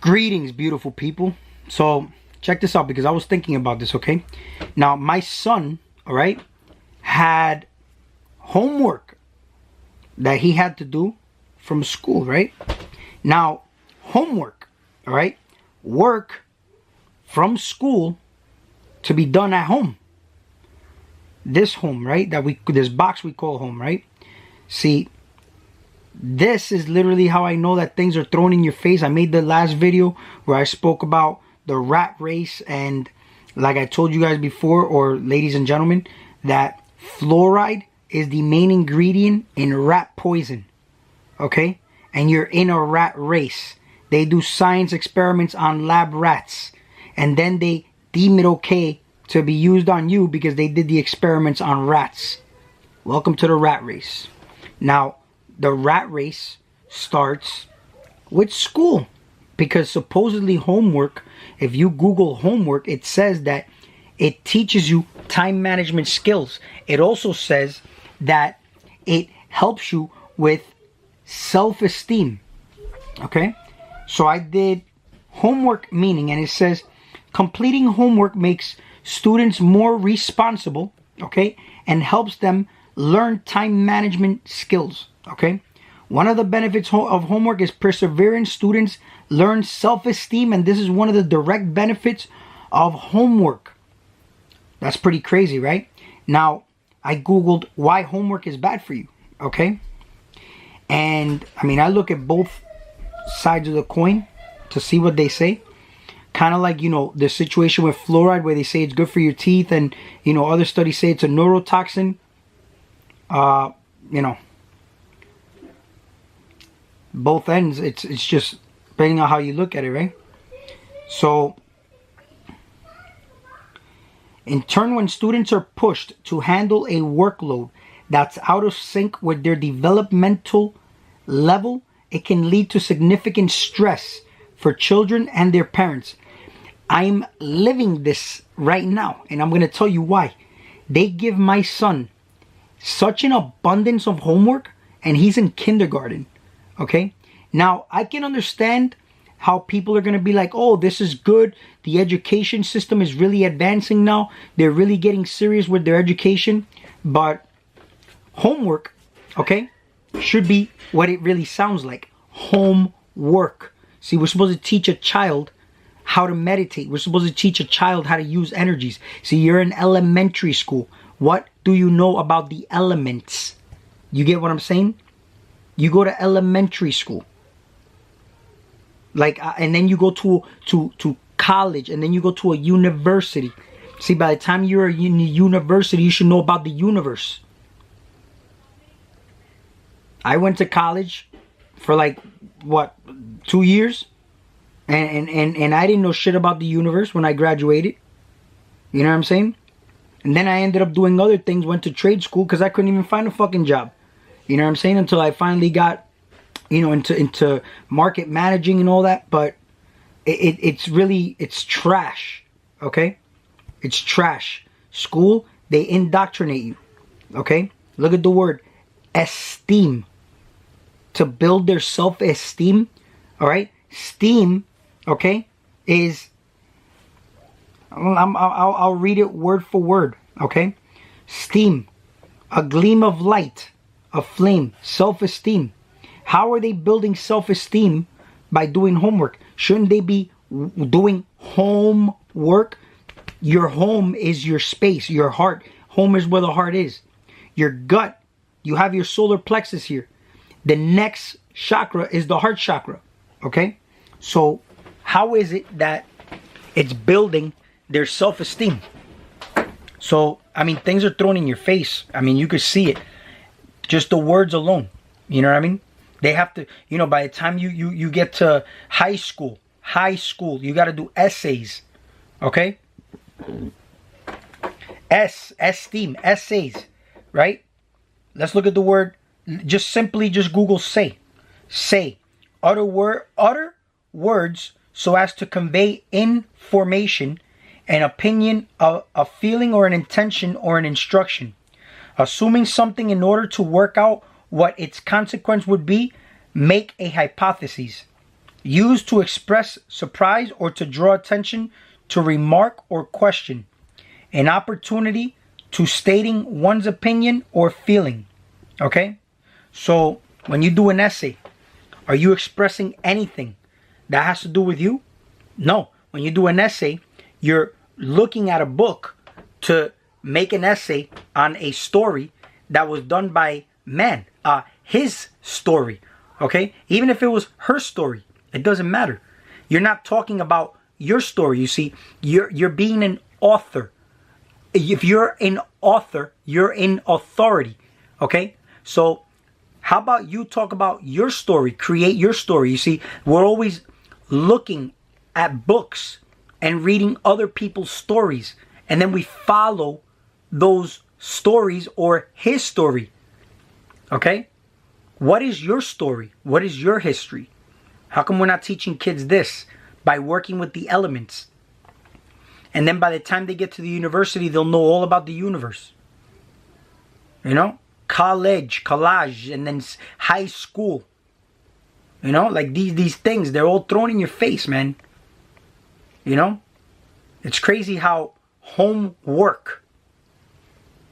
Greetings, beautiful people. So check this out, because I was thinking about this, okay? Now, my son, all right, had homework that he had to do from school, right? Now, homework, all right, work from school to be done at home. This home, right, this box we call home, right? See, this is literally how I know that things are thrown in your face. I made the last video where I spoke about the rat race, and like I told you guys before, or ladies and gentlemen, that fluoride is the main ingredient in rat poison, okay? And you're in a rat race. They do science experiments on lab rats, and then they deem it okay to be used on you because they did the experiments on rats. Welcome to the rat race. Now, the rat race starts with school, because supposedly homework, if you Google homework, it says that it teaches you time management skills. It also says that it helps you with self-esteem, okay? So I did homework meaning, and it says completing homework makes students more responsible, okay, and helps them learn time management skills. Okay, one of the benefits of homework is perseverance. Students learn self-esteem, and this is one of the direct benefits of homework. That's pretty crazy, right? Now, I Googled why homework is bad for you, okay? And, I mean, I look at both sides of the coin to see what they say. Kind of like, you know, the situation with fluoride where they say it's good for your teeth, and, you know, other studies say it's a neurotoxin. You know, both ends, it's just depending on how you look at it, right? So in turn, when students are pushed to handle a workload that's out of sync with their developmental level, it can lead to significant stress for children and their parents. I'm living this right now, and I'm going to tell you why. They give my son such an abundance of homework, and he's in kindergarten. Okay, now I can understand how people are going to be like, oh, this is good. The education system is really advancing now. They're really getting serious with their education. But homework, okay, should be what it really sounds like. Homework. See, we're supposed to teach a child how to meditate. We're supposed to teach a child how to use energies. See, you're in elementary school. What do you know about the elements? You get what I'm saying? You go to elementary school, like, and then you go to college, and then you go to a university. See, by the time you're in university, you should know about the universe. I went to college for like, what, 2 years? And I didn't know shit about the universe when I graduated. You know what I'm saying? And then I ended up doing other things, went to trade school because I couldn't even find a fucking job. You know what I'm saying? Until I finally got, you know, into market managing and all that. But it's trash, okay? It's trash. School, they indoctrinate you, okay? Look at the word esteem. To build their self-esteem, all right? Steam, okay, is, I'll read it word for word, okay? Steam, a gleam of light, a flame, self-esteem. How are they building self-esteem? By doing homework. Shouldn't they be doing homework? Your home is your space, your heart. Home is where the heart is. Your gut, you have your solar plexus here. The next chakra is the heart chakra, okay? So how is it that it's building their self-esteem? So, I mean, things are thrown in your face. I mean, you could see it. Just the words alone. You know what I mean? They have to, you know, by the time you get to high school, you got to do essays. Okay? Esteem, essays, right? Let's look at the word. Just Google say. Say. Utter words so as to convey information, an opinion, a feeling, or an intention, or an instruction. Assuming something in order to work out what its consequence would be, make a hypothesis. Used to express surprise or to draw attention to remark or question. An opportunity to stating one's opinion or feeling. Okay? So, when you do an essay, are you expressing anything that has to do with you? No. When you do an essay, you're looking at a book to make an essay on a story that was done by man. His story. Okay? Even if it was her story, it doesn't matter. You're not talking about your story. You see, you're being an author. If you're an author, you're in authority. Okay? So, how about you talk about your story? Create your story. You see, we're always looking at books and reading other people's stories. And then we follow those stories or his story. Okay? What is your story? What is your history? How come we're not teaching kids this? By working with the elements. And then by the time they get to the university, they'll know all about the universe. You know? College, and then high school. You know? Like these things, they're all thrown in your face, man. You know? It's crazy how homework,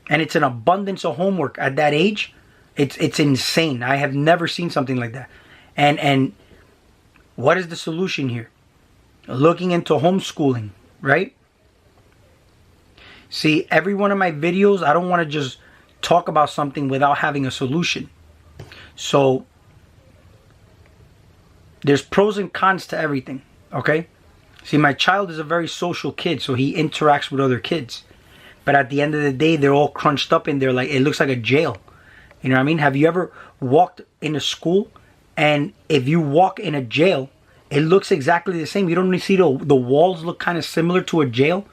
and it's an abundance of homework at that age. It's insane. I have never seen something like that. And what is the solution here? Looking into homeschooling, right? See, every one of my videos, I don't want to just talk about something without having a solution. So, there's pros and cons to everything, okay? See, my child is a very social kid, so he interacts with other kids. But at the end of the day, they're all crunched up in there like, it looks like a jail. You know what I mean? Have you ever walked in a school, and if you walk in a jail, it looks exactly the same. You don't really see the walls look kind of similar to a jail.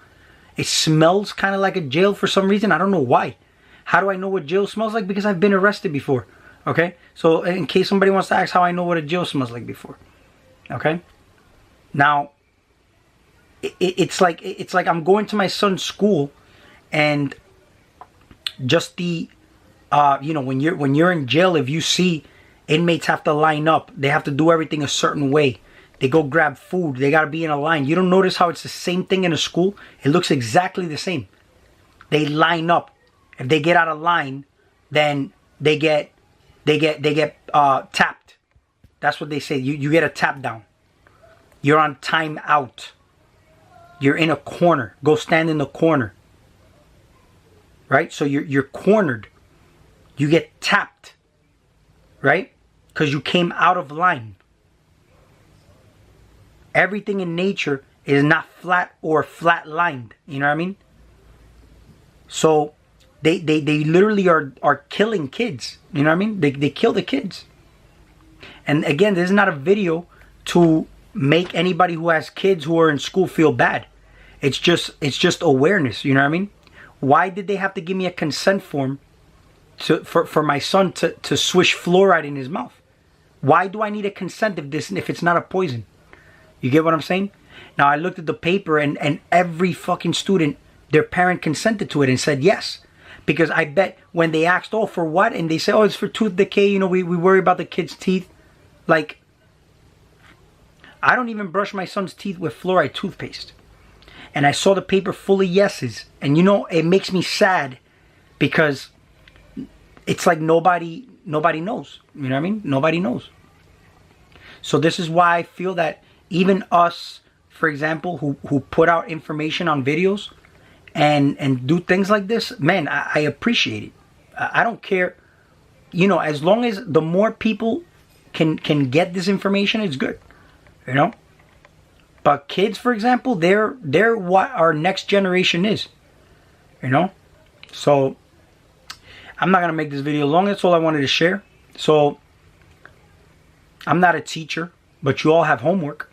It smells kind of like a jail for some reason. I don't know why. How do I know what jail smells like? Because I've been arrested before. Okay? So in case somebody wants to ask how I know what a jail smells like before. Okay? Now, it's like I'm going to my son's school, and just the when you're in jail, if you see inmates have to line up, they have to do everything a certain way. They go grab food. They got to be in a line. You don't notice how it's the same thing in a school? It looks exactly the same. They line up. If they get out of line, then they get tapped. That's what they say. You get a tap down. You're on time out. You're in a corner. Go stand in the corner. Right? So you're cornered. You get tapped. Right? Because you came out of line. Everything in nature is not flat or flat lined. You know what I mean? So they literally are killing kids. You know what I mean? They kill the kids. And again, this is not a video to make anybody who has kids who are in school feel bad. It's just awareness. You know what I mean? Why did they have to give me a consent form for my son to swish fluoride in his mouth? Why do I need a consent if it's not a poison? You get what I'm saying? Now, I looked at the paper, and every fucking student, their parent consented to it and said yes. Because I bet when they asked, oh, for what? And they say, oh, it's for tooth decay. You know, we worry about the kid's teeth. Like, I don't even brush my son's teeth with fluoride toothpaste. And I saw the paper full of yeses. And, you know, it makes me sad because it's like nobody knows. You know what I mean? Nobody knows. So this is why I feel that even us, for example, who put out information on videos and do things like this, man, I appreciate it. I don't care. You know, as long as the more people can get this information, it's good. You know? But kids, for example, they're what our next generation is. You know? So, I'm not going to make this video long. That's all I wanted to share. So, I'm not a teacher, but you all have homework.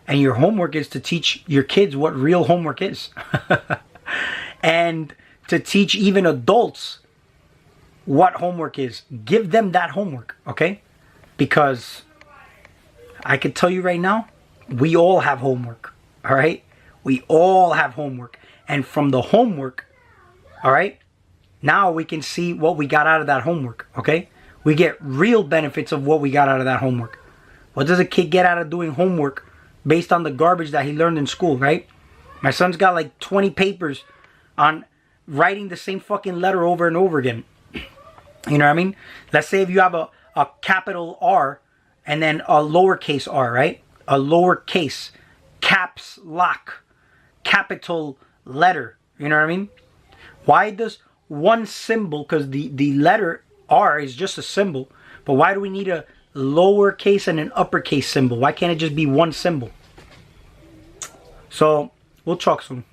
And your homework is to teach your kids what real homework is. And to teach even adults what homework is. Give them that homework, okay? Because I can tell you right now, we all have homework, all right? We all have homework. And from the homework, all right, now we can see what we got out of that homework, okay? We get real benefits of what we got out of that homework, What does a kid get out of doing homework based on the garbage that he learned in school, right? My son's got like 20 papers on writing the same fucking letter over and over again. You know what I mean? Let's say if you have a capital R and then a lowercase r, right? A lowercase, caps lock, capital letter. You know what I mean? Why does one symbol, because the letter R is just a symbol, but why do we need a lowercase and an uppercase symbol? Why can't it just be one symbol? So, we'll talk soon.